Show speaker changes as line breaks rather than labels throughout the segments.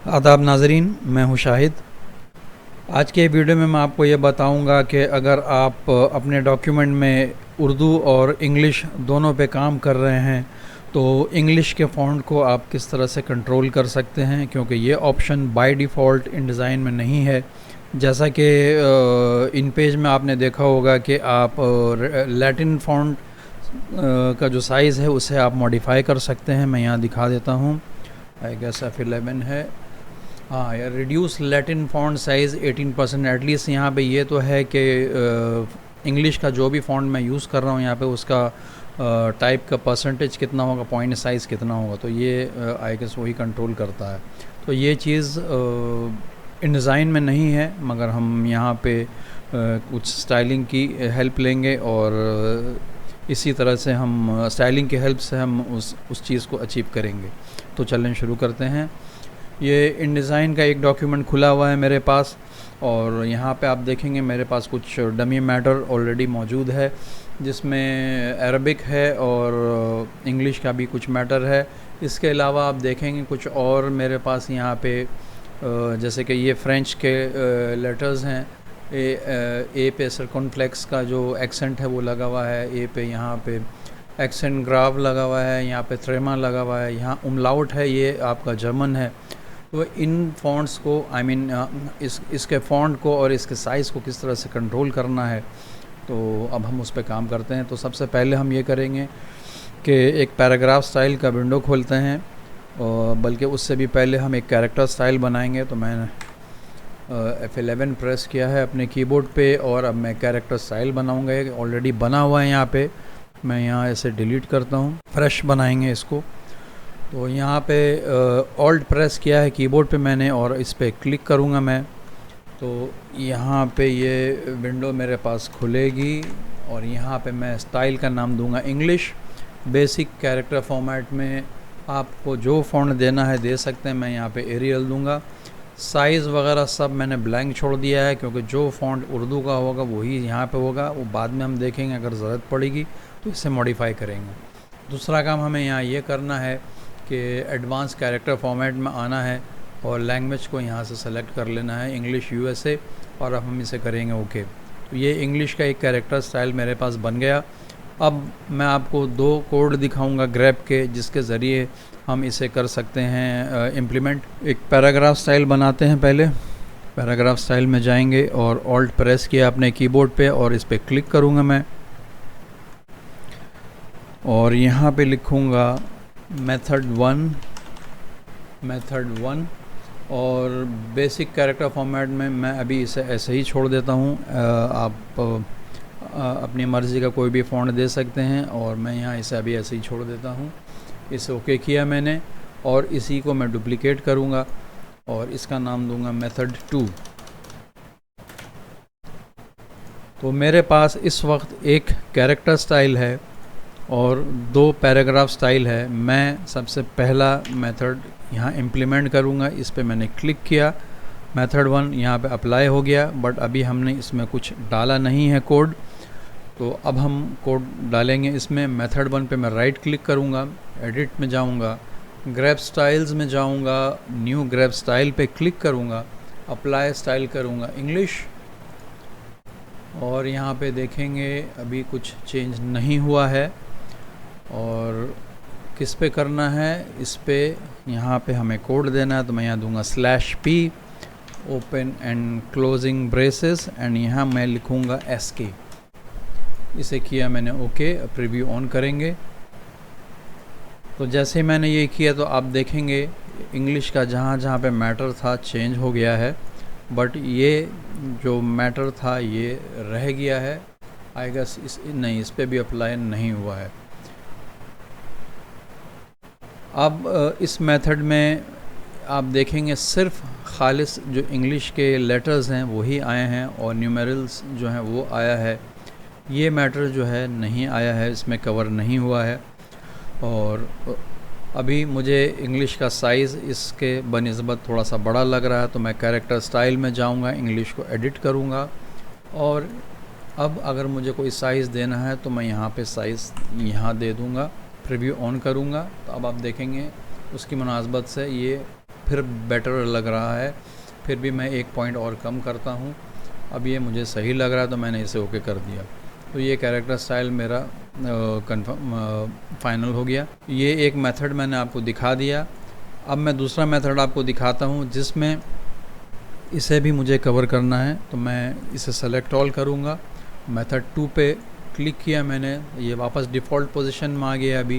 आदाब नाज़रीन, मैं हूँ शाहिद। आज के वीडियो में मैं आपको ये बताऊंगा कि अगर आप अपने डॉक्यूमेंट में उर्दू और इंग्लिश दोनों पे काम कर रहे हैं तो इंग्लिश के फ़ॉन्ट को आप किस तरह से कंट्रोल कर सकते हैं, क्योंकि ये option by default in design में नहीं है। जैसा कि इन पेज में आपने देखा होगा कि आप लैटिन फ़ॉन्ट का जो साइज़ है उसे आप मॉडिफाई कर सकते हैं। मैं यहाँ दिखा देता हूँ। आई गेस F11 है। हाँ यार, reduce Latin font size 18%। At least यहाँ पे ये तो है कि इंग्लिश का जो भी फ़ॉन्ट मैं यूज़ कर रहा हूँ यहाँ पे उसका टाइप का परसेंटेज कितना होगा, पॉइंट साइज़ कितना होगा, तो ये आई गेस वही कंट्रोल करता है। तो ये चीज़ इन डिज़ाइन में नहीं है, मगर हम यहाँ पे कुछ स्टाइलिंग की हेल्प लेंगे और इसी तरह से हम स्टाइलिंग की हेल्प से हम उस चीज़ को अचीव करेंगे। तो चलें शुरू करते हैं। ये इन डिज़ाइन का एक डॉक्यूमेंट खुला हुआ है मेरे पास, और यहाँ पे आप देखेंगे मेरे पास कुछ डमी मैटर ऑलरेडी मौजूद है, जिसमें अरबिक है और इंग्लिश का भी कुछ मैटर है। इसके अलावा आप देखेंगे कुछ और मेरे पास यहाँ पे जैसे कि ये फ्रेंच के लेटर्स हैं। ए पे सर्कमफ्लेक्स का जो एक्सेंट है वो लगा हुआ है, ए पे यहाँ पे एक्सेंट ग्राव लगा हुआ है, यहाँ पे थ्रेमा लगा हुआ है, यहाँ उमलाउट है, ये आपका जर्मन है। तो इन फ़ॉन्ट्स को इसके फ़ॉन्ट को और इसके साइज़ को किस तरह से कंट्रोल करना है, तो अब हम उस पर काम करते हैं। तो सबसे पहले हम ये करेंगे कि एक पैराग्राफ स्टाइल का विंडो खोलते हैं, और बल्कि उससे भी पहले हम एक कैरेक्टर स्टाइल बनाएंगे। तो मैंने F11 प्रेस किया है अपने कीबोर्ड पे, और अब मैं कैरेक्टर स्टाइल बनाऊंगा। एक ऑलरेडी बना हुआ है यहाँ पे, मैं यहाँ इसे डिलीट करता हूँ, फ्रेश बनाएंगे इसको। तो यहाँ पे ऑल्ट प्रेस किया है कीबोर्ड पे मैंने, और इस पर क्लिक करूँगा मैं, तो यहाँ पे ये विंडो मेरे पास खुलेगी, और यहाँ पे मैं स्टाइल का नाम दूंगा इंग्लिश। बेसिक कैरेक्टर फॉर्मेट में आपको जो फ़ॉन्ट देना है दे सकते हैं। मैं यहाँ पे एरियल दूंगा। साइज़ वगैरह सब मैंने ब्लैंक छोड़ दिया है, क्योंकि जो फ़ॉन्ट उर्दू का होगा वही यहाँ पे होगा, वो बाद में हम देखेंगे, अगर ज़रूरत पड़ेगी तो इसे मॉडिफाई करेंगे। दूसरा काम हमें यहाँ ये करना है कि एडवांस कैरेक्टर फॉर्मेट में आना है और लैंग्वेज को यहाँ से सेलेक्ट कर लेना है, इंग्लिश USA, और अब हम इसे करेंगे ओके। तो ये इंग्लिश का एक कैरेक्टर स्टाइल मेरे पास बन गया। अब मैं आपको दो कोड दिखाऊंगा ग्रैब के, जिसके ज़रिए हम इसे कर सकते हैं इम्प्लीमेंट। एक पैराग्राफ स्टाइल बनाते हैं। पहले पैराग्राफ स्टाइल में जाएंगे और ऑल्ट प्रेस किया अपने कीबोर्ड पे, और इस पर क्लिक करूँगा मैं, और यहाँ पे लिखूँगा मेथड वन, और बेसिक कैरेक्टर फॉर्मेट में मैं अभी इसे ऐसे ही छोड़ देता हूँ। आप अपनी मर्ज़ी का कोई भी फ़ॉन्ट दे सकते हैं, और मैं यहाँ इसे अभी ऐसे ही छोड़ देता हूँ। इसे ओके किया मैंने, और इसी को मैं डुप्लिकेट करूँगा और इसका नाम दूंगा मेथड 2। तो मेरे पास इस वक्त एक कैरेक्टर स्टाइल है और दो पैराग्राफ स्टाइल है। मैं सबसे पहला मेथड यहाँ इम्प्लीमेंट करूँगा। इस पे मैंने क्लिक किया, मेथड 1 यहाँ पे अप्लाई हो गया, बट अभी हमने इसमें कुछ डाला नहीं है कोड, तो अब हम कोड डालेंगे इसमें। मेथड 1 पे मैं राइट क्लिक करूँगा, एडिट में जाऊँगा, ग्रैब स्टाइल्स में जाऊँगा, न्यू ग्रैब स्टाइल पे क्लिक करूँगा, अप्लाई स्टाइल करूँगा इंग्लिश, और यहाँ पे देखेंगे अभी कुछ चेंज नहीं हुआ है। और किस पे करना है, इस पे यहाँ पे हमें कोड देना है, तो मैं यहाँ दूंगा /p open and closing braces, and यहाँ मैं लिखूँगा SK। इसे किया मैंने ओके। प्रीव्यू ऑन करेंगे, तो जैसे ही मैंने ये किया तो आप देखेंगे इंग्लिश का जहाँ जहाँ पे मैटर था चेंज हो गया है, बट ये जो मैटर था ये रह गया है। आई गेस इस पे भी अप्लाई नहीं हुआ है। अब इस मेथड में आप देखेंगे सिर्फ खालिस जो इंग्लिश के लेटर्स हैं वही आए हैं, और न्यूमेरल्स जो हैं वो आया है। ये मैटर जो है नहीं आया है, इसमें कवर नहीं हुआ है। और अभी मुझे इंग्लिश का साइज़ इसके बनिस्बत थोड़ा सा बड़ा लग रहा है, तो मैं कैरेक्टर स्टाइल में जाऊंगा, इंग्लिश को एडिट करूंगा, और अब अगर मुझे कोई साइज़ देना है तो मैं यहाँ पे साइज़ यहाँ दे दूँगा। प्रीव्यू ऑन करूँगा तो अब आप देखेंगे उसकी मुनासबत से ये फिर बेटर लग रहा है, फिर भी मैं 1 पॉइंट और कम करता हूँ। अब ये मुझे सही लग रहा है तो मैंने इसे ओके कर दिया। तो ये कैरेक्टर स्टाइल मेरा कंफर्म फाइनल हो गया। ये एक मेथड मैंने आपको दिखा दिया। अब मैं दूसरा मेथड आपको दिखाता हूँ जिसमें इसे भी मुझे कवर करना है। तो मैं इसे सेलेक्ट ऑल करूँगा, मेथड 2 पे क्लिक किया मैंने, ये वापस डिफ़ॉल्ट पोजीशन में आ गया अभी,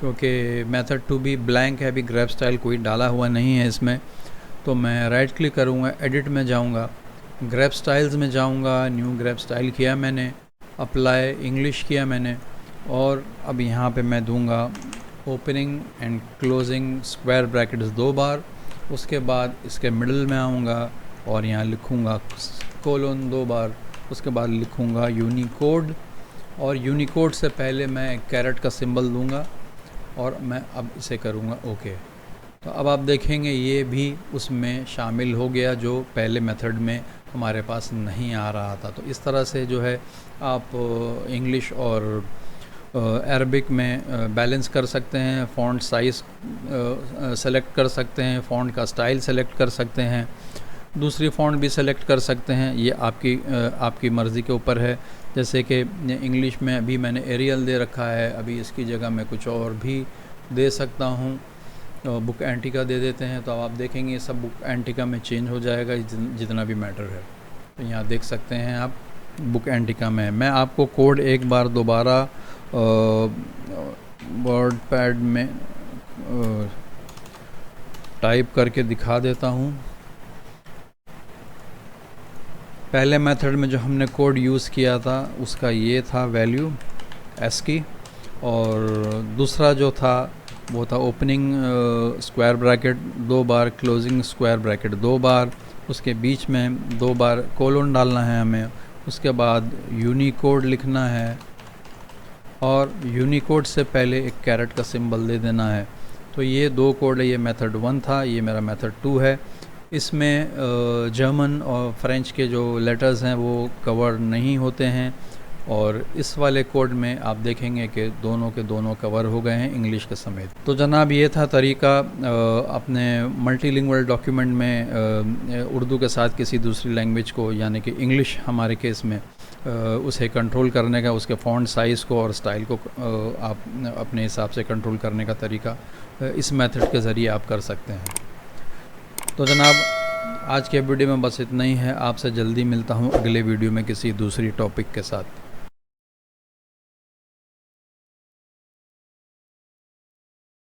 क्योंकि मेथड 2 भी ब्लैंक है, अभी ग्रैब स्टाइल कोई डाला हुआ नहीं है इसमें। तो मैं राइट क्लिक करूँगा, एडिट में जाऊँगा, ग्रैब स्टाइल्स में जाऊँगा, न्यू ग्रैब स्टाइल किया मैंने, अप्लाई इंग्लिश किया मैंने, और अब यहाँ पे मैं दूंगा opening and closing square brackets 2 बार। उसके बाद इसके मिडल में आऊँगा और यहाँ लिखूँगा कोलोन 2 बार। उसके बाद लिखूँगा यूनिकोड, और यूनिकोड से पहले मैं एक कैरेट का सिंबल दूंगा और मैं अब इसे करूँगा ओके। तो अब आप देखेंगे ये भी उसमें शामिल हो गया जो पहले मेथड में हमारे पास नहीं आ रहा था। तो इस तरह से जो है आप इंग्लिश और अरबिक में बैलेंस कर सकते हैं, फ़ॉन्ट साइज़ सेलेक्ट कर सकते हैं, फ़ॉन्ट का स्टाइल सेलेक्ट कर सकते हैं, दूसरी फ़ॉन्ट भी सेलेक्ट कर सकते हैं। ये आपकी मर्ज़ी के ऊपर है। जैसे कि इंग्लिश में अभी मैंने एरियल दे रखा है, अभी इसकी जगह मैं कुछ और भी दे सकता हूँ, बुक एंटिका दे देते हैं। तो अब आप देखेंगे सब बुक एंटिका में चेंज हो जाएगा जितना भी मैटर है। तो यहाँ देख सकते हैं आप बुक एंटिका में। मैं आपको कोड एक बार दोबारा वर्ड पैड में टाइप करके दिखा देता हूँ। पहले मेथड में जो हमने कोड यूज़ किया था उसका ये था वैल्यू ASCII, और दूसरा जो था वो था ओपनिंग स्क्वायर ब्रैकेट 2 बार, क्लोजिंग स्क्वायर ब्रैकेट 2 बार, उसके बीच में 2 बार कोलोन डालना है हमें, उसके बाद यूनिकोड लिखना है और यूनिकोड से पहले एक कैरेट का सिंबल दे देना है। तो ये 2 कोड है, ये मेथड 1 था, ये मेरा मेथड 2 है। इसमें जर्मन और फ्रेंच के जो लेटर्स हैं वो कवर नहीं होते हैं, और इस वाले कोड में आप देखेंगे कि दोनों के दोनों कवर हो गए हैं इंग्लिश के समेत। तो जनाब ये था तरीका अपने मल्टीलिंगुअल डॉक्यूमेंट में उर्दू के साथ किसी दूसरी लैंग्वेज को, यानी कि इंग्लिश हमारे केस में, उसे कंट्रोल करने का, उसके फ़ॉन्ट साइज़ को और स्टाइल को आप अपने हिसाब से कंट्रोल करने का तरीका इस मेथड के ज़रिए आप कर सकते हैं। तो जनाब आज के वीडियो में बस इतना ही है। आपसे जल्दी मिलता हूँ अगले वीडियो में किसी दूसरी टॉपिक के साथ।